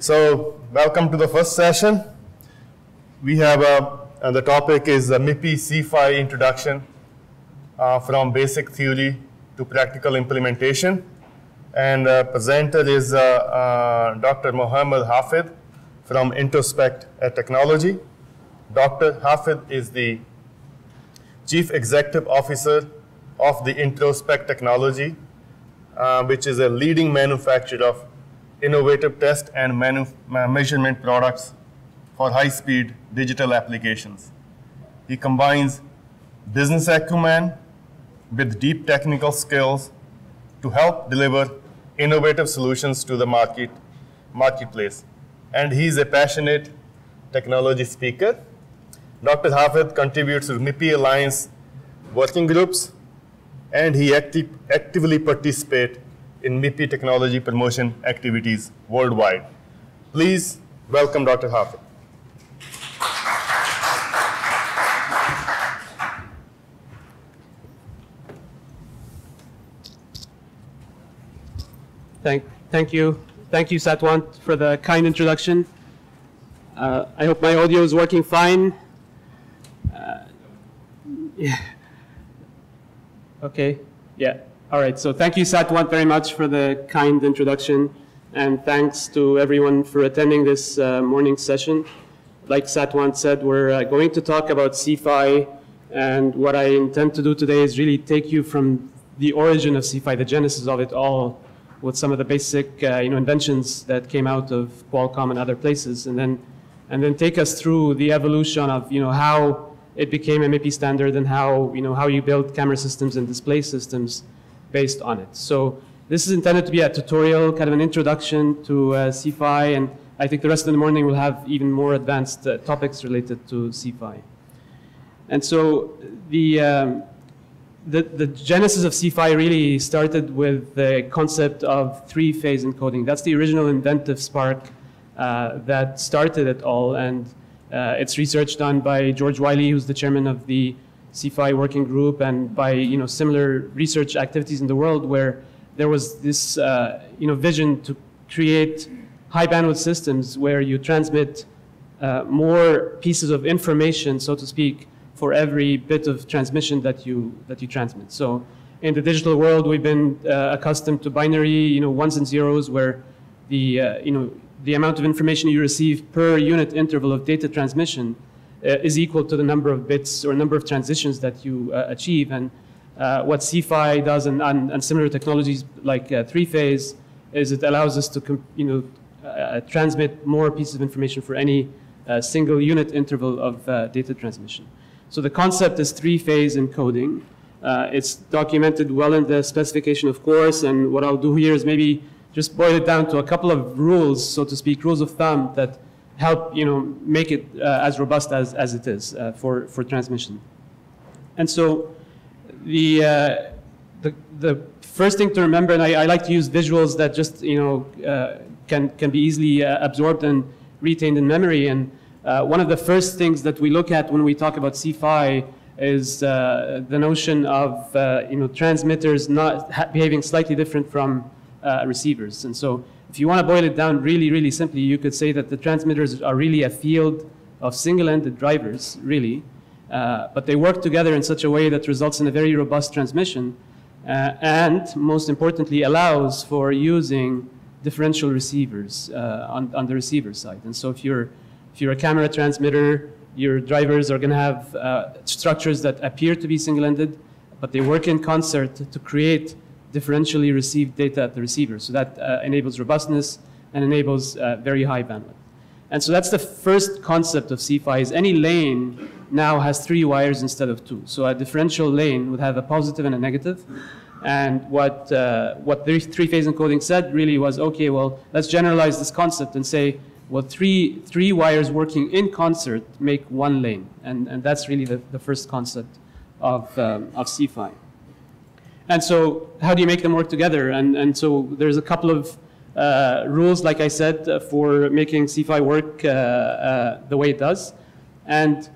So, welcome to the first session. We have the topic is MIPI C-PHY introduction from basic theory to practical implementation. And presenter is Dr. Mohammed Hafid from Introspect Technology. Dr. Hafid is the Chief Executive Officer of the Introspect Technology, which is a leading manufacturer of innovative test and measurement products for high-speed digital applications. He combines business acumen with deep technical skills to help deliver innovative solutions to the marketplace. And he's a passionate technology speaker. Dr. Hafid contributes to MIPI Alliance working groups, and he actively participates in MIPI technology promotion activities worldwide. Please welcome Dr. Hafid. Thank you, Satwant, for the kind introduction. I hope my audio is working fine. Yeah. Okay. Yeah. All right. So thank you, Satwant, very much for the kind introduction, and thanks to everyone for attending this morning session. Like Satwant said, we're going to talk about C-PHY, and what I intend to do today is really take you from the origin of C-PHY, the genesis of it all, with some of the basic inventions that came out of Qualcomm and other places, and then take us through the evolution of how it became a MIPI standard and how you build camera systems and display systems based on it. So this is intended to be a tutorial, kind of an introduction to C-PHY, and I think the rest of the morning we'll have even more advanced topics related to C-PHY. And so the genesis of C-PHY really started with the concept of three-phase encoding. That's the original inventive spark that started it all, and it's research done by George Wiley, who's the chairman of the C-PHY working group, and by similar research activities in the world where there was this vision to create high bandwidth systems where you transmit more pieces of information, so to speak, for every bit of transmission that you transmit. So in the digital world, we've been accustomed to binary ones and zeros, where the amount of information you receive per unit interval of data transmission is equal to the number of bits or number of transitions that you achieve. And what C-PHY does and similar technologies like three-phase is it allows us to transmit more pieces of information for any single unit interval of data transmission. So the concept is three-phase encoding. It's documented well in the specification, of course, and what I'll do here is maybe just boil it down to a couple of rules, so to speak, rules of thumb that help make it as robust as it is for transmission. And so the first thing to remember, and I like to use visuals that just can be easily absorbed and retained in memory. And one of the first things that we look at when we talk about C-PHY is the notion of transmitters not behaving slightly different from receivers. And so if you want to boil it down really, really simply, you could say that the transmitters are really a field of single-ended drivers, really, but they work together in such a way that results in a very robust transmission, and most importantly, allows for using differential receivers on the receiver side. And so if you're a camera transmitter, your drivers are going to have structures that appear to be single-ended, but they work in concert to create differentially received data at the receiver. So that enables robustness and enables very high bandwidth. And so that's the first concept of C-PHY, is any lane now has 3 wires instead of 2. So a differential lane would have a positive and a negative. And what the three-phase encoding said really was, okay, well, let's generalize this concept and say, well, three wires working in concert make 1 lane. And that's really the first concept of C-PHY. And so how do you make them work together? And so there's a couple of rules, like I said, for making C-PHY work the way it does. And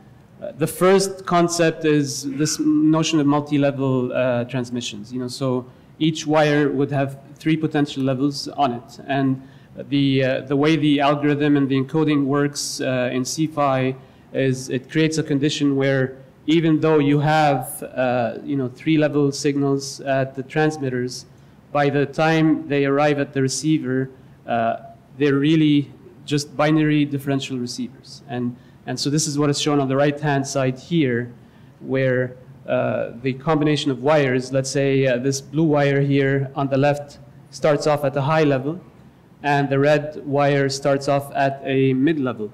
the first concept is this notion of multi-level transmissions. So each wire would have 3 potential levels on it. And the way the algorithm and the encoding works in CFI is it creates a condition where even though you have 3-level signals at the transmitters, by the time they arrive at the receiver, they're really just binary differential receivers. And so this is what is shown on the right-hand side here, where the combination of wires, let's say this blue wire here on the left starts off at a high level, and the red wire starts off at a mid-level.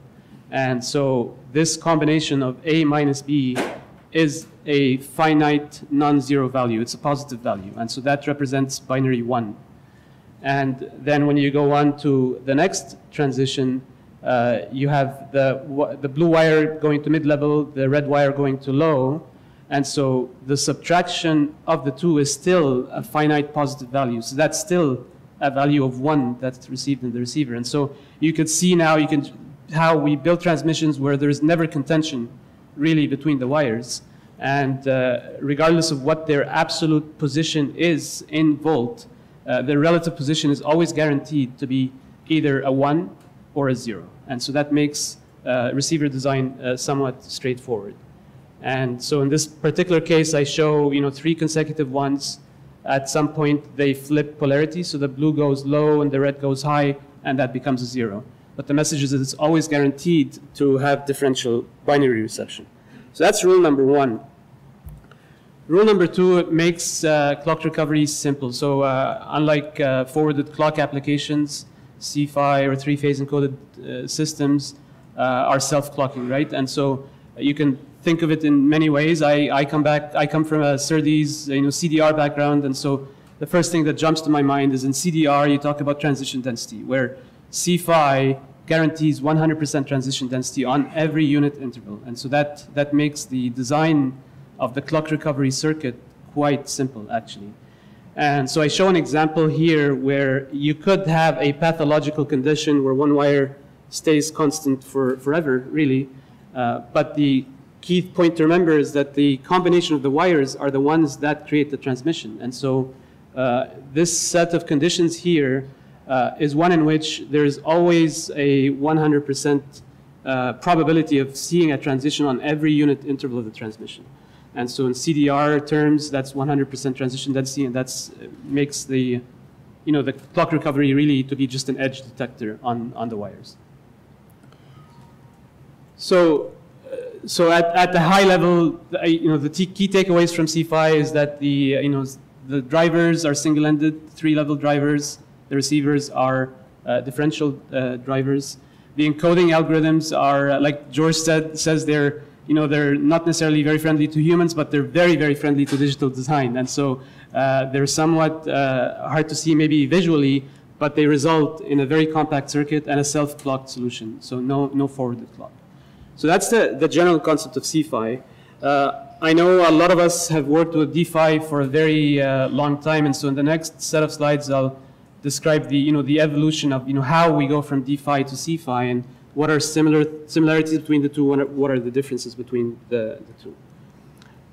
And so this combination of A minus B is a finite non-zero value. It's a positive value. And so that represents binary 1. And then when you go on to the next transition, you have the blue wire going to mid-level, the red wire going to low. And so the subtraction of the two is still a finite positive value. So that's still a value of 1 that's received in the receiver. And so you could see now how we build transmissions where there's never contention really between the wires. And regardless of what their absolute position is in volt, their relative position is always guaranteed to be either a 1 or a 0. And so that makes receiver design somewhat straightforward. And so in this particular case, I show 3 consecutive ones. At some point, they flip polarity, so the blue goes low and the red goes high, and that becomes a 0. But the message is that it's always guaranteed to have differential binary reception. So that's rule number 1. Rule number 2, it makes clock recovery simple. So unlike forwarded clock applications, CFI or 3-phase encoded systems are self-clocking, right? And so you can think of it in many ways. I come from a SerDes, CDR background, and so the first thing that jumps to my mind is in CDR, you talk about transition density, where CFI guarantees 100% transition density on every unit interval. And so that makes the design of the clock recovery circuit quite simple, actually. And so I show an example here where you could have a pathological condition where one wire stays constant forever, really. But the key point to remember is that the combination of the wires are the ones that create the transmission. And so this set of conditions here is one in which there's always a 100% probability of seeing a transition on every unit interval of the transmission. And so in CDR terms, that's 100% transition density, and that makes the clock recovery really to be just an edge detector on the wires. So at the high level, the key takeaways from CFI is that the drivers are single-ended, 3-level drivers. The receivers are differential drivers. The encoding algorithms are, like George says, they're not necessarily very friendly to humans, but they're very, very friendly to digital design. And so they're somewhat hard to see maybe visually, but they result in a very compact circuit and a self-clocked solution. So no forwarded clock. So that's the general concept of CFI. I know a lot of us have worked with DeFi for a very long time, and so in the next set of slides, I'll describe the evolution of how we go from DeFi to CFI and what are similarities between the two, what are the differences between the two.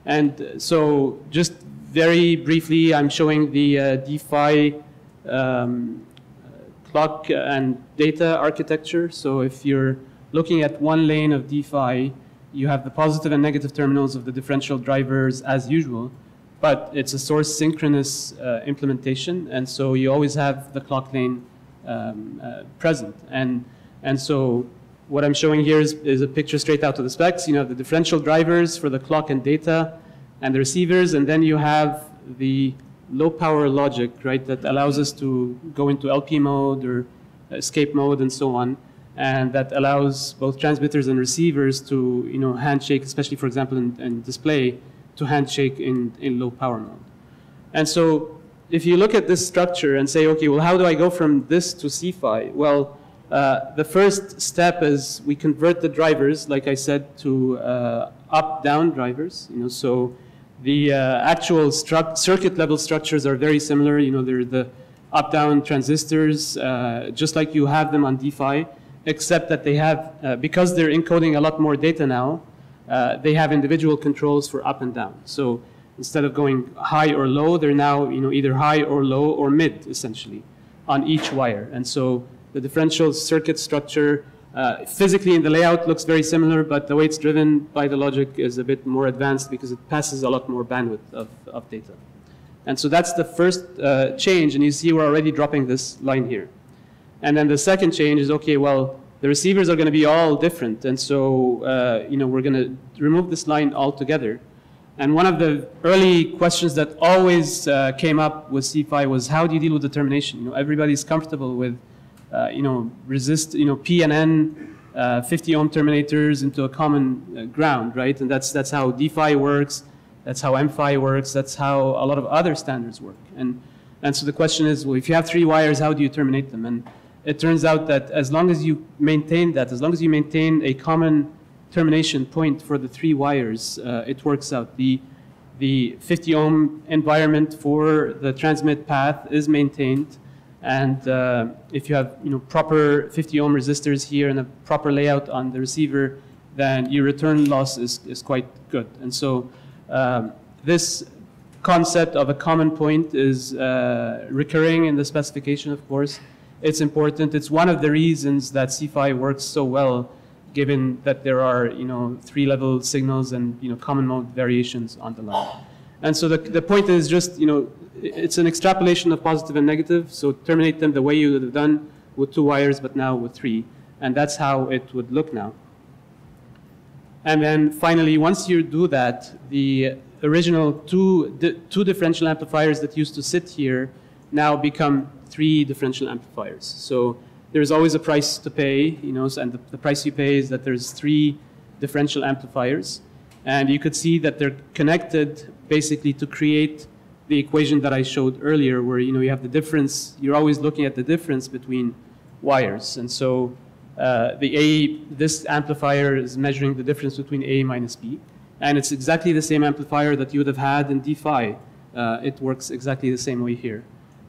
And so just very briefly, I'm showing the DeFi clock and data architecture. So if you're looking at one lane of DeFi, you have the positive and negative terminals of the differential drivers as usual, but it's a source synchronous implementation, and so you always have the clock lane present. And so what I'm showing here is a picture straight out of the specs. You have the differential drivers for the clock and data and the receivers, and then you have the low power logic, right, that allows us to go into LP mode or escape mode and so on. And that allows both transmitters and receivers to handshake, especially, for example, in display, to handshake in low power mode. And so if you look at this structure and say, okay, well, how do I go from this to CFI? Well, the first step is we convert the drivers, like I said, to up-down drivers. So the actual circuit level structures are very similar. They're the up-down transistors, just like you have them on DeFi, except that they have, because they're encoding a lot more data now, they have individual controls for up and down. So instead of going high or low, they're now either high or low or mid, essentially, on each wire. And so The differential circuit structure physically in the layout looks very similar, but the way it's driven by the logic is a bit more advanced because it passes a lot more bandwidth of data. And so that's the first change, and you see we're already dropping this line here. And then the second change is, okay, well, the receivers are going to be all different, and so we're going to remove this line altogether. And one of the early questions that always came up with C-Fi was, how do you deal with the termination? Everybody's comfortable with P and N 50 ohm terminators into a common ground, right? And that's how D-Fi works, that's how M-Fi works, that's how a lot of other standards work. And so the question is, well, if you have 3 wires, how do you terminate them? And it turns out that as long as you maintain that, as long as you maintain a common termination point for the 3 wires, it works out. The 50 ohm environment for the transmit path is maintained. And if you have proper 50 ohm resistors here and a proper layout on the receiver, then your return loss is quite good. And so this concept of a common point is recurring in the specification, of course. It's important. It's one of the reasons that C-Fi works so well, given that there are 3-level signals and common mode variations on the line. And so the point is just it's an extrapolation of positive and negative, so terminate them the way you would have done with 2 wires, but now with 3. And that's how it would look now. And then finally, once you do that, the original two differential amplifiers that used to sit here now become 3 differential amplifiers. So there's always a price to pay, and the price you pay is that there's 3 differential amplifiers. And you could see that they're connected basically to create the equation that I showed earlier, where you have the difference. You're always looking at the difference between wires. And so this amplifier is measuring the difference between A minus B. And it's exactly the same amplifier that you would have had in D-Fi. It works exactly the same way here.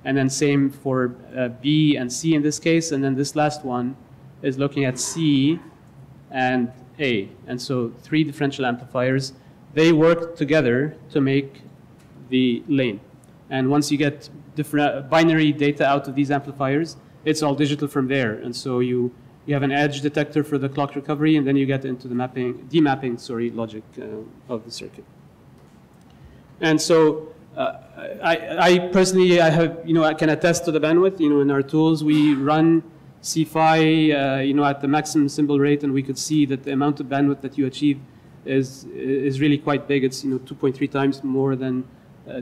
And then same for B and C in this case. And then this last one is looking at C and A. And so 3 differential amplifiers. They work together to make the lane. And once you get different binary data out of these amplifiers, it's all digital from there. And so you have an edge detector for the clock recovery, and then you get into the demapping logic of the circuit. And so I personally, I can attest to the bandwidth. In our tools, we run C-Fi, at the maximum symbol rate, and we could see that the amount of bandwidth that you achieve is really quite big. It's 2.3 times more than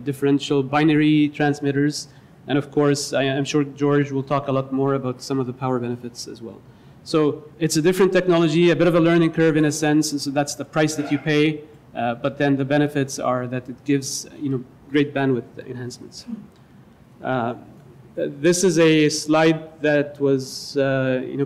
differential binary transmitters. And of course, I'm sure George will talk a lot more about some of the power benefits as well. So it's a different technology, a bit of a learning curve in a sense, and so that's the price that you pay. But then the benefits are that it gives great bandwidth enhancements. This is a slide that was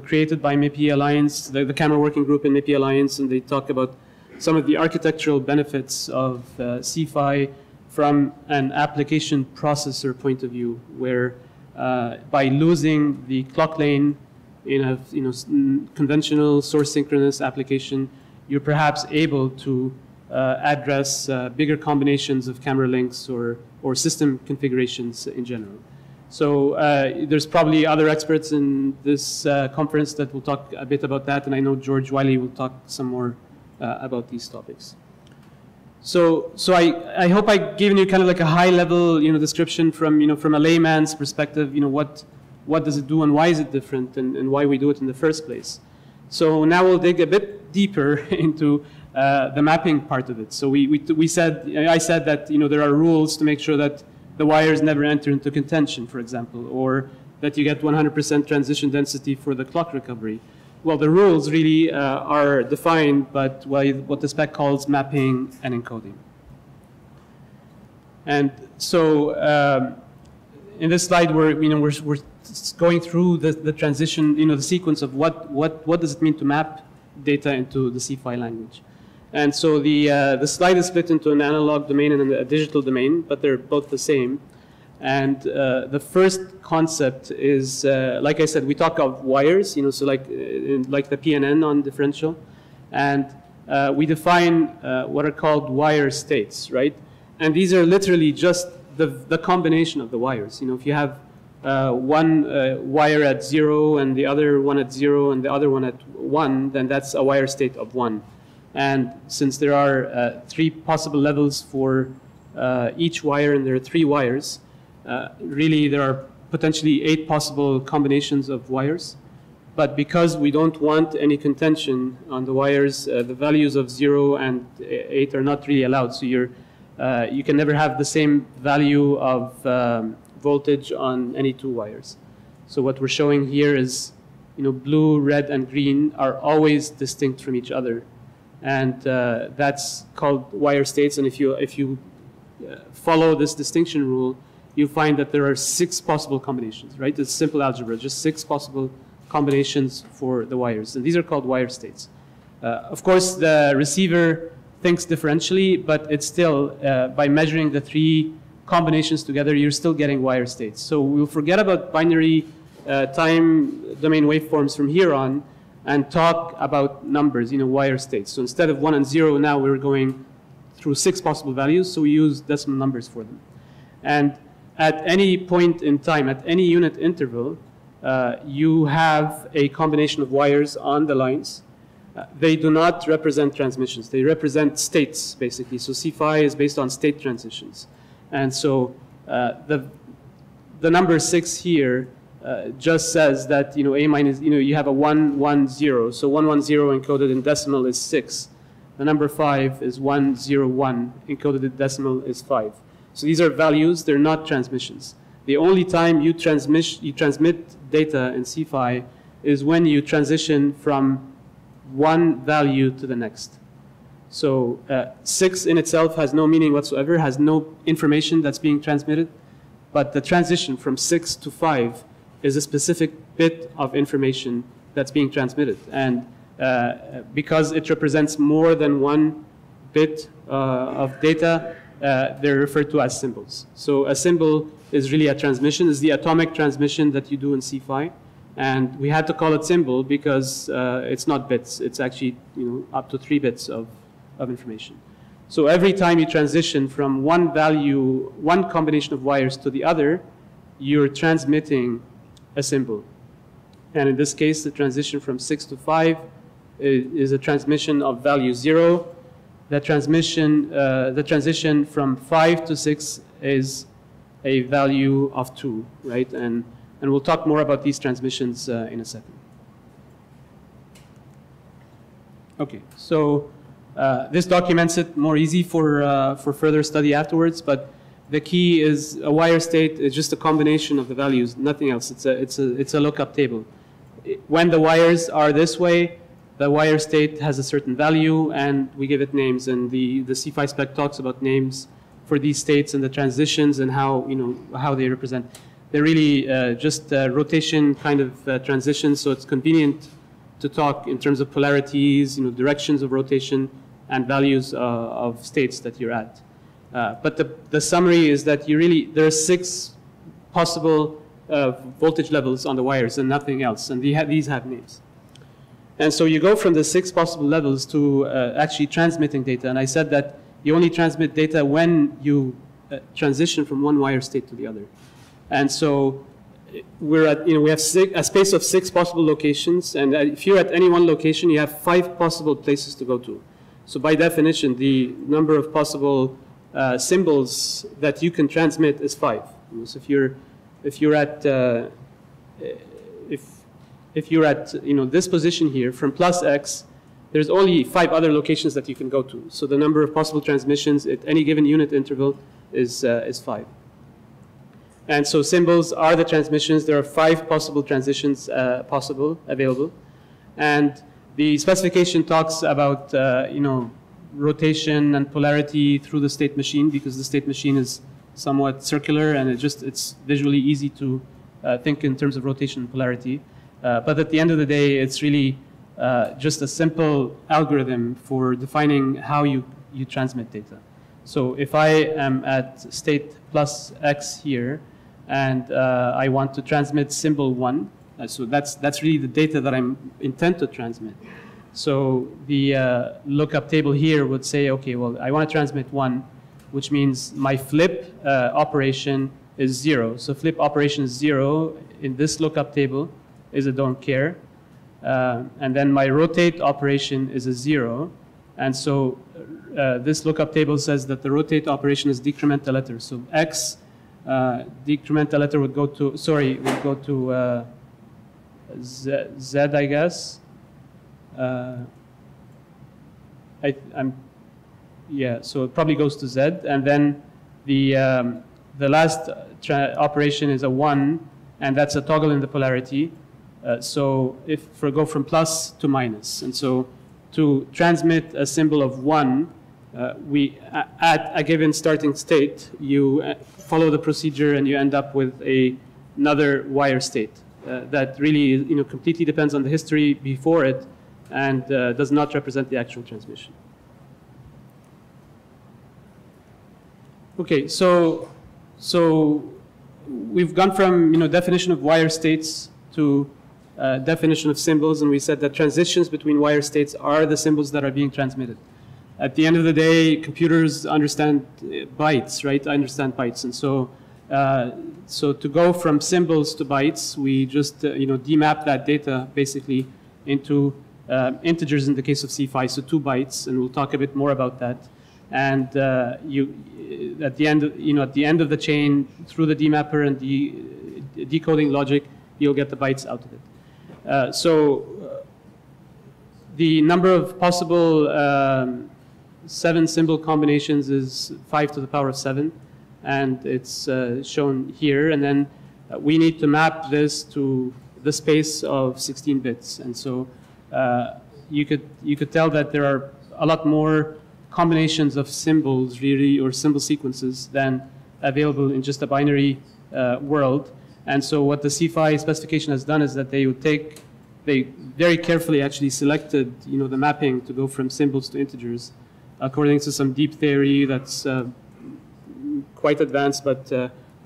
created by MIPI Alliance, the camera working group in MIPI Alliance, and they talk about some of the architectural benefits of C-Fi from an application processor point of view, where by losing the clock lane in a conventional source synchronous application, you're perhaps able to address bigger combinations of camera links or system configurations in general. So there's probably other experts in this conference that will talk a bit about that, and I know George Wiley will talk some more about these topics. So I hope I've given you kind of like a high-level description from a layman's perspective. What does it do and why is it different and why we do it in the first place. So now we'll dig a bit deeper into the mapping part of it. So I said that there are rules to make sure that the wires never enter into contention, for example, or that you get 100% transition density for the clock recovery. Well, the rules really are defined by what the spec calls mapping and encoding. And so in this slide, we're going through the transition, the sequence of what does it mean to map data into the C-Fi language. And so the slide is split into an analog domain and a digital domain, but they're both the same. And the first concept is, like I said, we talk of wires, so like the PNN on differential, and we define what are called wire states, right? And these are literally just the combination of the wires. If you have one wire at 0 and the other one at 0 and the other one at 1, then that's a wire state of 1. And since there are 3 possible levels for each wire and there are 3 wires, really there are potentially 8 possible combinations of wires. But because we don't want any contention on the wires, the values of 0 and 8 are not really allowed. So you can never have the same value of voltage on any 2 wires. So what we're showing here is, blue, red, and green are always distinct from each other. And that's called wire states. And if you follow this distinction rule, you find that there are 6 possible combinations, right? It's simple algebra, just 6 possible combinations for the wires. And these are called wire states. Of course, the receiver thinks differentially, but it's still, by measuring the 3 combinations together, you're still getting wire states. So we'll forget about binary time domain waveforms from here on and talk about numbers, wire states. So instead of 1 and 0, now we're going through 6 possible values, so we use decimal numbers for them. And at any point in time, at any unit interval, you have a combination of wires on the lines. They do not represent transmissions. They represent states, basically. So C phi is based on state transitions. And so the number 6 here just says that, A minus, you have a 1, 1, 0. So 1, 1, 0 encoded in decimal is 6. The number 5 is 1, 0, 1. Encoded in decimal is 5. So these are values. They're not transmissions. The only time you transmit data in C phi is when you transition from one value to the next. So 6 in itself has no meaning whatsoever, has no information that's being transmitted. But the transition from 6 to 5 is a specific bit of information that's being transmitted. And because it represents more than one bit of data, they're referred to as symbols. So a symbol is really a transmission, is the atomic transmission that you do in C phi. And we had to call it symbol because it's not bits. It's actually up to 3 bits of information. So every time you transition from one value, one combination of wires to the other, you're transmitting a symbol. And in this case, the transition from 6 to 5 is a transmission of value 0. The transition from 5 to 6 is a value of 2, right? And we'll talk more about these transmissions in a second. Okay, so this documents it more easy for further study afterwards, but the key is a wire state is just a combination of the values, nothing else. It's a lookup table. When the wires are this way, the wire state has a certain value, and we give it names. And the C phi spec talks about names for these states and the transitions and how how they represent. They're really just rotation kind of transitions, so it's convenient to talk in terms of polarities, directions of rotation, and values of states that you're at. But the summary is that there are 6 possible voltage levels on the wires and nothing else, and these have names. And so you go from the 6 possible levels to actually transmitting data. And I said that you only transmit data when you transition from one wire state to the other. And so we have a space of 6 possible locations. And if you're at any one location, you have 5 possible places to go to. So by definition, the number of possible symbols that you can transmit is 5. So if you're at this position here from plus x, there's only 5 other locations that you can go to. So the number of possible transmissions at any given unit interval is 5. And so symbols are the transmissions. There are 5 possible transitions available. And the specification talks about rotation and polarity through the state machine, because the state machine is somewhat circular and it's visually easy to think in terms of rotation and polarity. But at the end of the day, it's really just a simple algorithm for defining how you transmit data. So if I am at state plus x here, and I want to transmit symbol 1, so that's really the data that I'm intent to transmit. So the lookup table here would say, okay, well, I want to transmit 1, which means my flip operation is 0. So flip operation is 0 in this lookup table is a don't care. And then my rotate operation is a 0. And so this lookup table says that the rotate operation is decremental letter. So X decremental letter would go to, Z, I guess. Yeah, so it probably goes to Z. And then the last operation is a 1, and that's a toggle in the polarity. So if we go from plus to minus, and so to transmit a symbol of 1, at a given starting state, you follow the procedure and you end up with another wire state that really completely depends on the history before it and does not represent the actual transmission. Okay, so we've gone from definition of wire states to definition of symbols, and we said that transitions between wire states are the symbols that are being transmitted. At the end of the day, computers understand bytes, right? I understand bytes, and so to go from symbols to bytes, we just demap that data basically into integers in the case of C5, so 2 bytes, and we'll talk a bit more about that. And at the end of the chain, through the demapper and the decoding logic, you'll get the bytes out of it. So the number of possible 7 symbol combinations is 5 to the power of 7, and it's shown here. And then we need to map this to the space of 16 bits. And so you could tell that there are a lot more combinations of symbols, really, or symbol sequences than available in just a binary world. And so what the C5 specification has done is that they very carefully actually selected, the mapping to go from symbols to integers, according to some deep theory that's quite advanced. But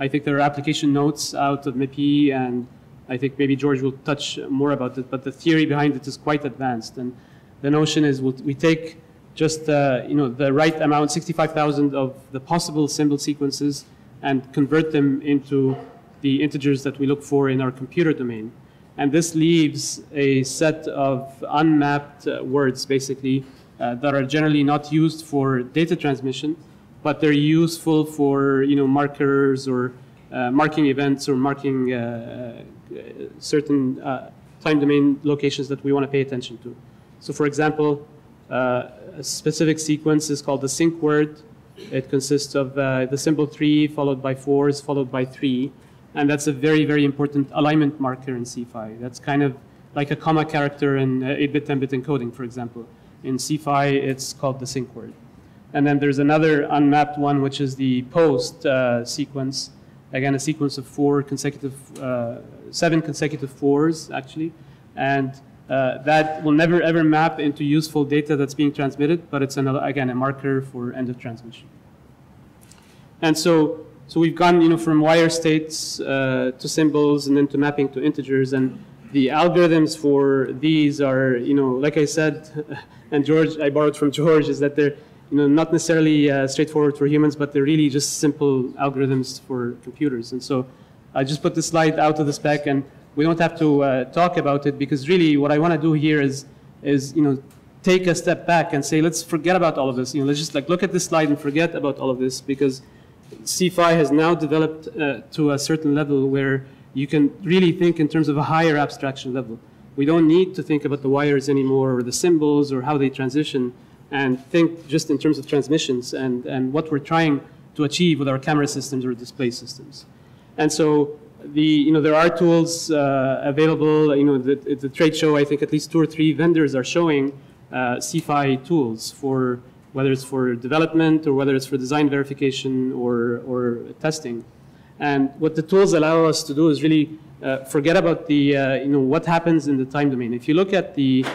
I think there are application notes out of MIPI, and I think maybe George will touch more about it. But the theory behind it is quite advanced, and the notion is we take just the right amount, 65,000 of the possible symbol sequences, and convert them into the integers that we look for in our computer domain. And this leaves a set of unmapped words, basically, that are generally not used for data transmission, but they're useful for markers or marking events or marking certain time domain locations that we want to pay attention to. So, for example, a specific sequence is called the sync word. It consists of the symbol 3 followed by 4s followed by 3. And that's a very, very important alignment marker in C5. That's kind of like a comma character in 8-bit, 10-bit encoding, for example. In C5, it's called the sync word. And then there's another unmapped one, which is the post sequence. Again, a sequence of 7 consecutive 4s, actually. And that will never, ever map into useful data that's being transmitted, but it's, again, a marker for end of transmission. And so we've gone, from wire states to symbols and then to mapping to integers. And the algorithms for these are, like I said, and George, I borrowed from George, is that they're, not necessarily straightforward for humans, but they're really just simple algorithms for computers. And so I just put this slide out of the spec, and we don't have to talk about it, because really what I want to do here is take a step back and say, let's forget about all of this. Let's just look at this slide and forget about all of this, because C5 has now developed to a certain level where you can really think in terms of a higher abstraction level. We don't need to think about the wires anymore, or the symbols, or how they transition, and think just in terms of transmissions and what we're trying to achieve with our camera systems or display systems. And so there are tools available. At the trade show, I think at least 2 or 3 vendors are showing C5 tools for whether it's for development or whether it's for design verification or testing. And what the tools allow us to do is really forget about the what happens in the time domain. If you look at the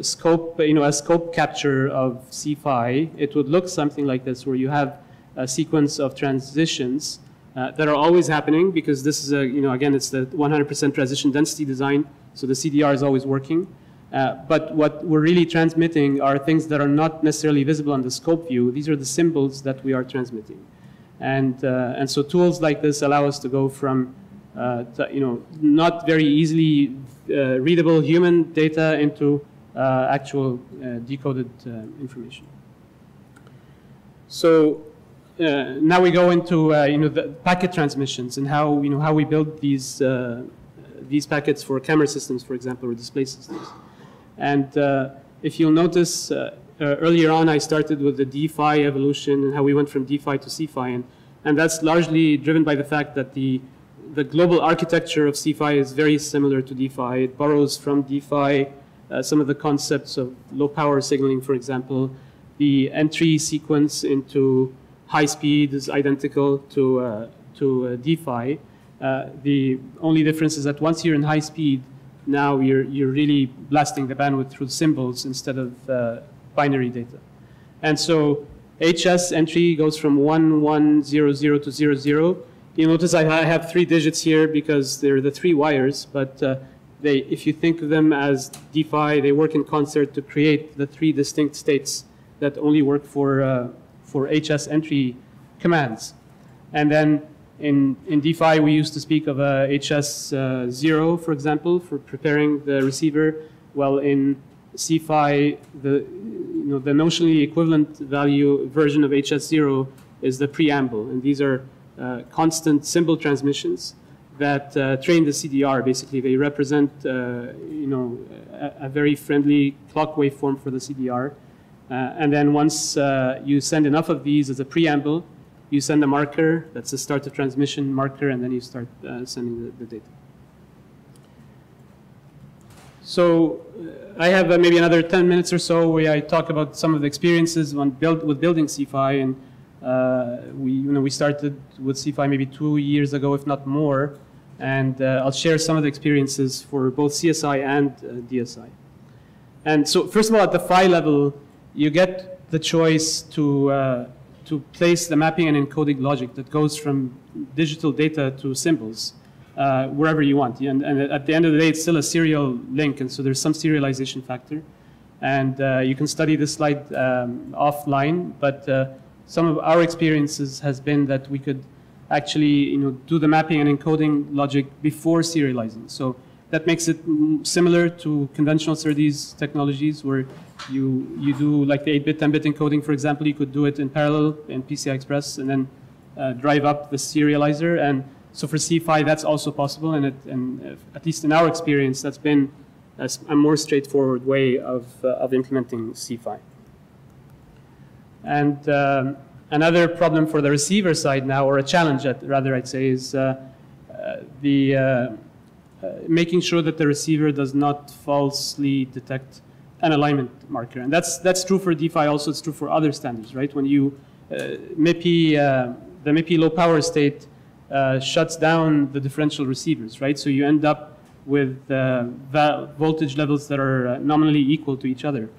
scope, a scope capture of C5, it would look something like this, where you have a sequence of transitions that are always happening, because this is again, it's the 100% transition density design, so the CDR is always working. But what we're really transmitting are things that are not necessarily visible on the scope view. These are the symbols that we are transmitting. And so tools like this allow us to go from not very easily readable human data into actual decoded information. So now we go into the packet transmissions and how we build these packets for camera systems, for example, or display systems. And if you'll notice, earlier on I started with the D-Phi evolution and how we went from D-Phi to C-Phi, and that's largely driven by the fact that the global architecture of C-Phi is very similar to D-Phi. It borrows from D-Phi some of the concepts of low power signaling, for example. The entry sequence into high speed is identical to D-Phi. The only difference is that once you're in high speed, now you're really blasting the bandwidth through symbols instead of binary data. And so HS entry goes from 1100 to 00. You notice I have 3 digits here because they're the 3 wires, but if you think of them as D-Phi, they work in concert to create the 3 distinct states that only work for HS entry commands. And then in D-Phi, we used to speak of HS 0, for example, for preparing the receiver. Well, in C-Phi, the notionally equivalent value version of HS 0 is the preamble, and these are constant symbol transmissions that train the CDR. Basically, they represent a very friendly clock waveform for the CDR. And then once you send enough of these as a preamble, you send a marker that's the start of transmission marker, and then you start sending the data. So I have maybe another 10 minutes or so where I talk about some of the experiences with building C-Phi, and we started with C-Phi maybe 2 years ago, if not more, and I'll share some of the experiences for both CSI and DSI. And so first of all, at the Phi level, you get the choice to place the mapping and encoding logic that goes from digital data to symbols wherever you want. And at the end of the day, it's still a serial link, and so there's some serialization factor. And you can study this slide offline, but some of our experiences has been that we could actually do the mapping and encoding logic before serializing. So that makes it similar to conventional SerDes technologies where you do like the 8-bit, 10-bit encoding, for example. You could do it in parallel in PCI Express and then drive up the serializer. And so for C-Phi, that's also possible. And at least in our experience, that's been a more straightforward way of implementing C-Phi. And another problem for the receiver side now, or a challenge rather I'd say, is making sure that the receiver does not falsely detect an alignment marker. And that's true for D-Phi also, it's true for other standards, right? When you, MIPI, the MIPI low power state shuts down the differential receivers, right? So you end up with voltage levels that are nominally equal to each other.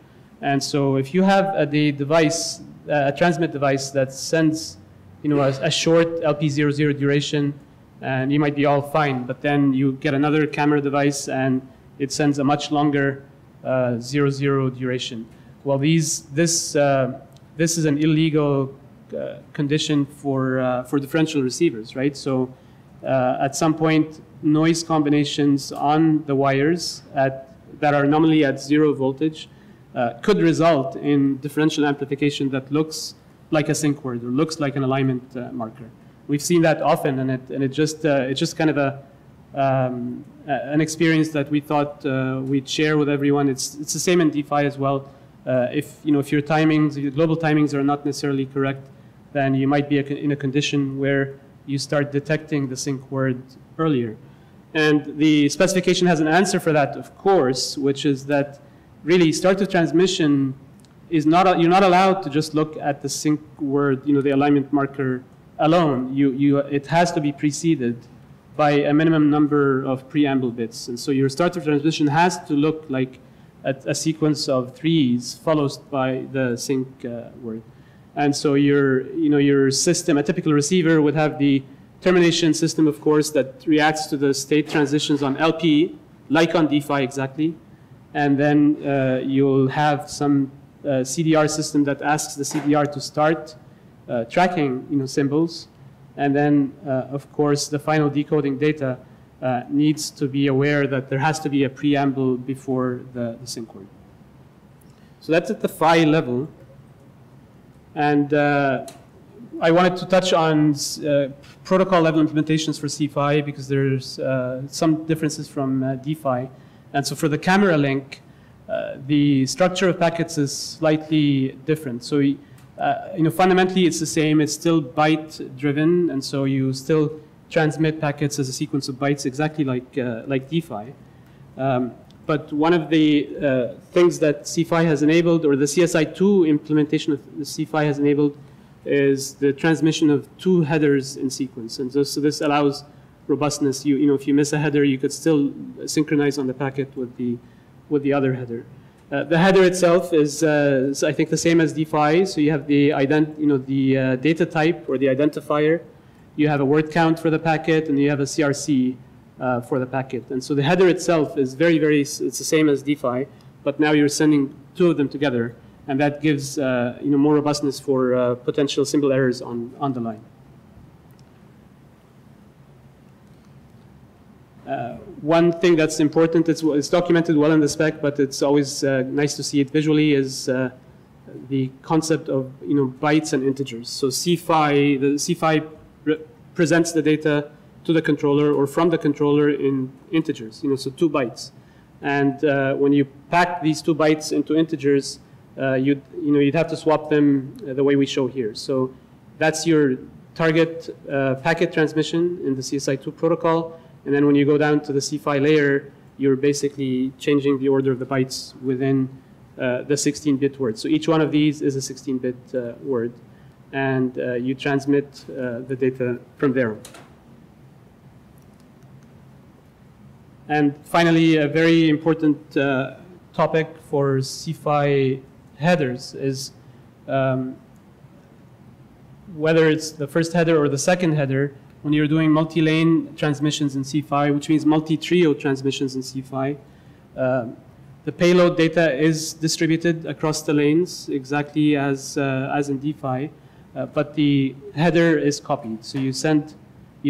And so if you have a device, a transmit device that sends, a short LP00 duration, and you might be all fine, but then you get another camera device and it sends a much longer 00 duration. Well, this is an illegal condition for differential receivers, right? So at some point, noise combinations on the wires that are nominally at 0 voltage could result in differential amplification that looks like a sync word or looks like an alignment marker. We've seen that often, and it's just kind of an experience that we thought we'd share with everyone. It's the same in D-Phi as well. If your timings, your global timings are not necessarily correct, then you might be in a condition where you start detecting the sync word earlier. And the specification has an answer for that, of course, which is that really start of transmission is not you're not allowed to just look at the sync word, the alignment marker alone. It has to be preceded by a minimum number of preamble bits. And so your start of transmission has to look like a sequence of 3s followed by the sync word. And so your system, a typical receiver would have the termination system, of course, that reacts to the state transitions on LP, like on D-Phi exactly. And then you'll have some CDR system that asks the CDR to start tracking symbols. And then, of course, the final decoding data needs to be aware that there has to be a preamble before the sync word. So that's at the phi level. And I wanted to touch on protocol level implementations for C-Phi because there's some differences from D-Phi. And so for the camera link, the structure of packets is slightly different. So fundamentally it's the same. It's still byte driven, and so you still transmit packets as a sequence of bytes exactly like D-Phi. But one of the things that C-Phi has enabled, or the CSI2 implementation of the C-Phi has enabled, is the transmission of 2 headers in sequence. And so this allows robustness. If you miss a header, you could still synchronize on the packet with the other header. The header itself is I think, the same as D-Phi. So you have the data type or the identifier. You have a word count for the packet, and you have a CRC for the packet. And so the header itself is it's the same as D-Phi, but now you're sending 2 of them together, and that gives more robustness for potential symbol errors on the line. One thing that's important, it's documented well in the spec, but it's always nice to see it visually, is the concept of bytes and integers. So the C-Phi presents the data to the controller or from the controller in integers, so 2 bytes. And when you pack these 2 bytes into integers, you'd have to swap them the way we show here. So that's your target packet transmission in the CSI2 protocol. And then when you go down to the C-Phi layer, you're basically changing the order of the bytes within the 16-bit word. So each one of these is a 16-bit word. And you transmit the data from there. And finally, a very important topic for C-Phi headers is whether it's the first header or the second header. When you're doing multi-lane transmissions in C-Phi, which means multi-trio transmissions in C-Phi, the payload data is distributed across the lanes exactly as in D-Phi, but the header is copied. So you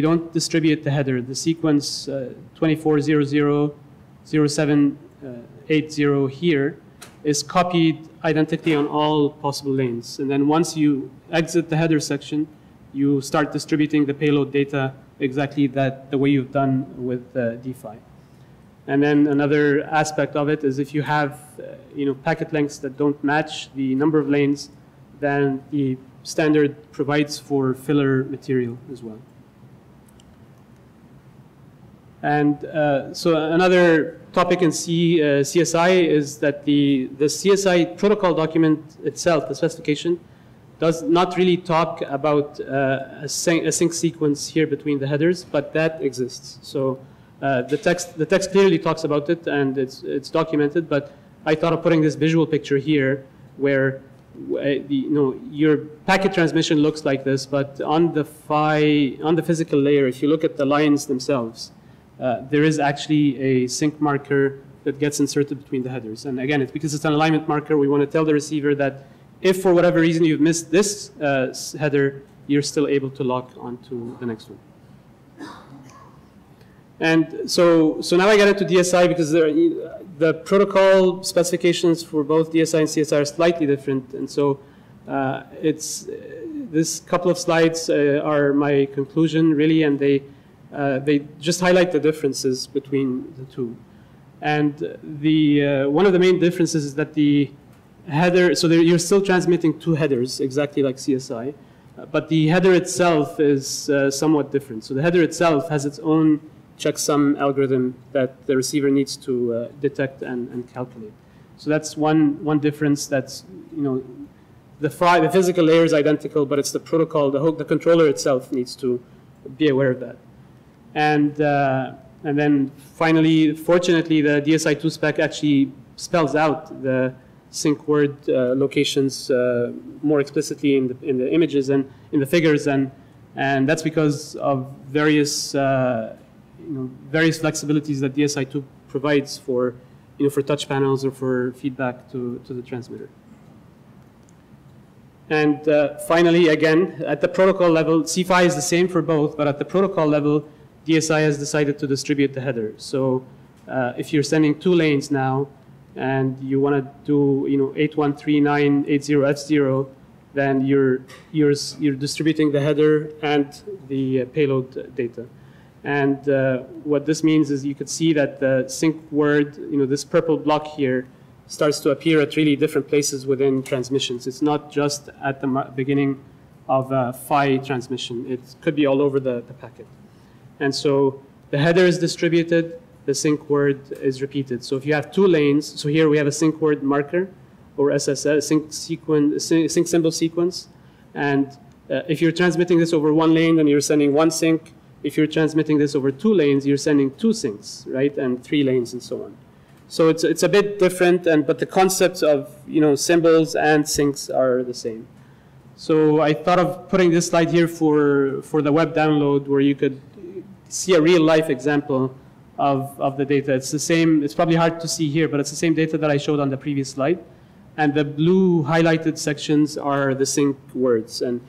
don't distribute the header. The sequence 24000780 here is copied identically on all possible lanes. And then once you exit the header section, you start distributing the payload data exactly the way you've done with D-Phi. And then another aspect of it is if you have packet lengths that don't match the number of lanes, then the standard provides for filler material as well. And so another topic in CSI is that the CSI protocol document itself, the specification, does not really talk about a sync sequence here between the headers, but that exists. So the text clearly talks about it, and it's documented. But I thought of putting this visual picture here, where your packet transmission looks like this, but on the physical layer, if you look at the lines themselves, there is actually a sync marker that gets inserted between the headers. And again, it's because it's an alignment marker. We want to tell the receiver that if for whatever reason you've missed this header, you're still able to lock onto the next one. And so now I get into DSI because the protocol specifications for both DSI and CSI are slightly different. And so this couple of slides are my conclusion, really, and they just highlight the differences between the two. And one of the main differences is that the header, so you're still transmitting 2 headers, exactly like CSI, but the header itself is somewhat different. So the header itself has its own checksum algorithm that the receiver needs to detect and calculate. So that's one difference. That's the physical layer is identical, but it's the protocol, the controller itself needs to be aware of that. And then finally, fortunately, the DSI2 spec actually spells out the sync word locations more explicitly in the images and in the figures, and that's because of various flexibilities that DSI2 provides for touch panels or for feedback to the transmitter. And finally, again, at the protocol level, C5 is the same for both, but at the protocol level, DSI has decided to distribute the header. So if you're sending 2 lanes now, and you want to do 813980F0, then you're distributing the header and the payload data. And what this means is you could see that the sync word, this purple block here, starts to appear at really different places within transmissions. It's not just at the beginning of a PHY transmission. It could be all over the packet. And so the header is distributed, the sync word is repeated. So if you have 2 lanes, so here we have a sync word marker, or SSS, sync symbol sequence. And if you're transmitting this over 1 lane, then you're sending 1 sync. If you're transmitting this over 2 lanes, you're sending 2 syncs, right? And 3 lanes and so on. So it's a bit different, but the concepts of symbols and syncs are the same. So I thought of putting this slide here for the web download, where you could see a real life example of the data. It's the same. It's probably hard to see here, but it's the same data that I showed on the previous slide. And the blue highlighted sections are the sync words. And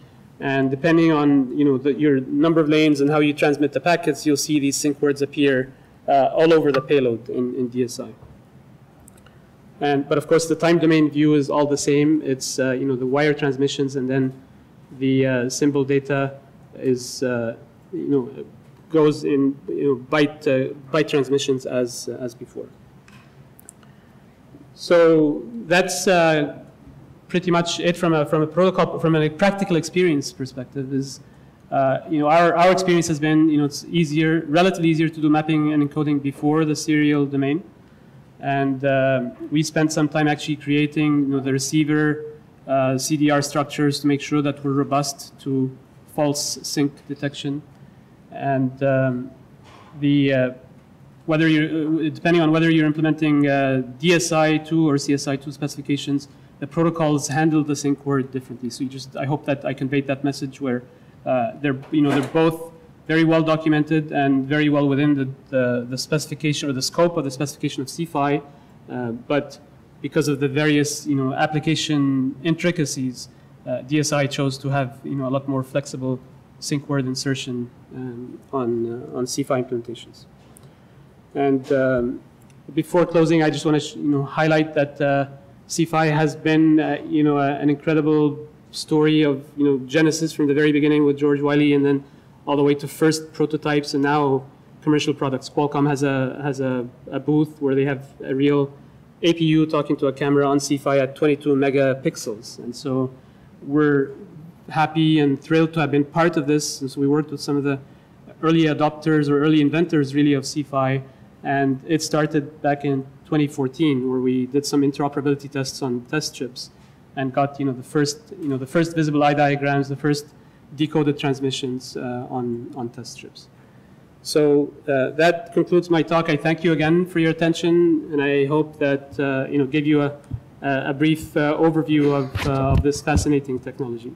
depending on your number of lanes and how you transmit the packets, you'll see these sync words appear all over the payload in DSI. But of course, the time domain view is all the same. It's the wire transmissions, and then the symbol data is goes in byte transmissions as before. So that's pretty much it from a protocol, from a practical experience perspective. Is our experience has been it's relatively easier to do mapping and encoding before the serial domain, and we spent some time actually creating the receiver CDR structures to make sure that we're robust to false sync detection, and depending on whether you're implementing DSI2 or CSI2 specifications, the protocols handle the sync word differently. So I hope that I conveyed that message where they're both very well documented and very well within the specification or the scope of the specification of CFI, but because of the various application intricacies, DSI chose to have a lot more flexible sync word insertion on CFI implementations. And before closing, I just want to highlight that CFI has been an incredible story of genesis from the very beginning with George Wiley, and then all the way to first prototypes and now commercial products. Qualcomm has a booth where they have a real APU talking to a camera on CFI at 22 megapixels, and so we're happy and thrilled to have been part of this. And so we worked with some of the early adopters or early inventors really of CFI, and it started back in 2014 where we did some interoperability tests on test chips and got the first visible eye diagrams, the first decoded transmissions on test chips. So that concludes my talk. I thank you again for your attention, and I hope that gave you a brief overview of this fascinating technology.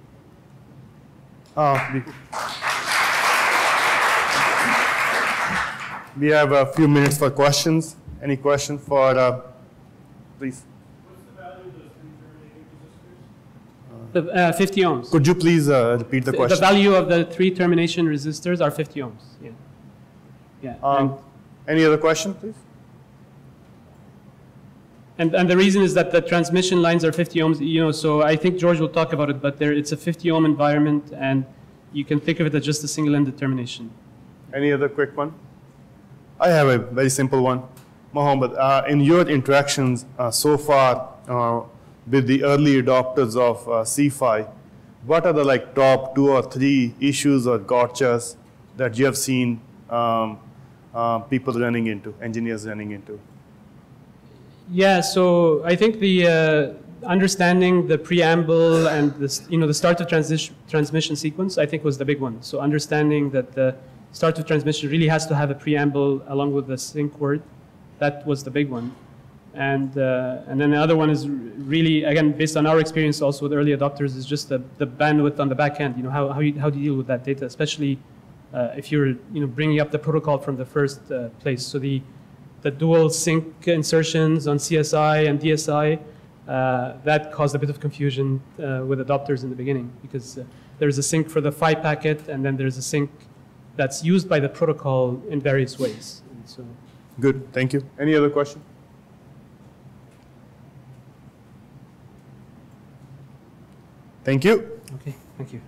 We have a few minutes for questions. Any question for, please? What's the value of the 3 terminating resistors? The 50 ohms. Could you please repeat the question? The value of the 3 termination resistors are 50 ohms. Yeah. Yeah. Any other question, please? And the reason is that the transmission lines are 50 ohms. So I think George will talk about it, but it's a 50 ohm environment, and you can think of it as just a single-ended termination. Any other quick one? I have a very simple one. Mohammed, in your interactions so far with the early adopters of CFI, what are the top 2 or 3 issues or gotchas that you have seen people running into, engineers running into? Yeah, so I think the understanding the preamble and the start of transmission sequence, I think was the big one. So understanding that the start of transmission really has to have a preamble along with the sync word. That was the big one. And then the other one is really, again, based on our experience also with early adopters, is just the bandwidth on the back end. How do you deal with that data, especially if you're bringing up the protocol from the first place. So the dual sync insertions on CSI and DSI, that caused a bit of confusion with adopters in the beginning, because there's a sync for the phi packet, and then there's a sync that's used by the protocol in various ways. And so, good, thank you. Any other question? Thank you. Okay, thank you.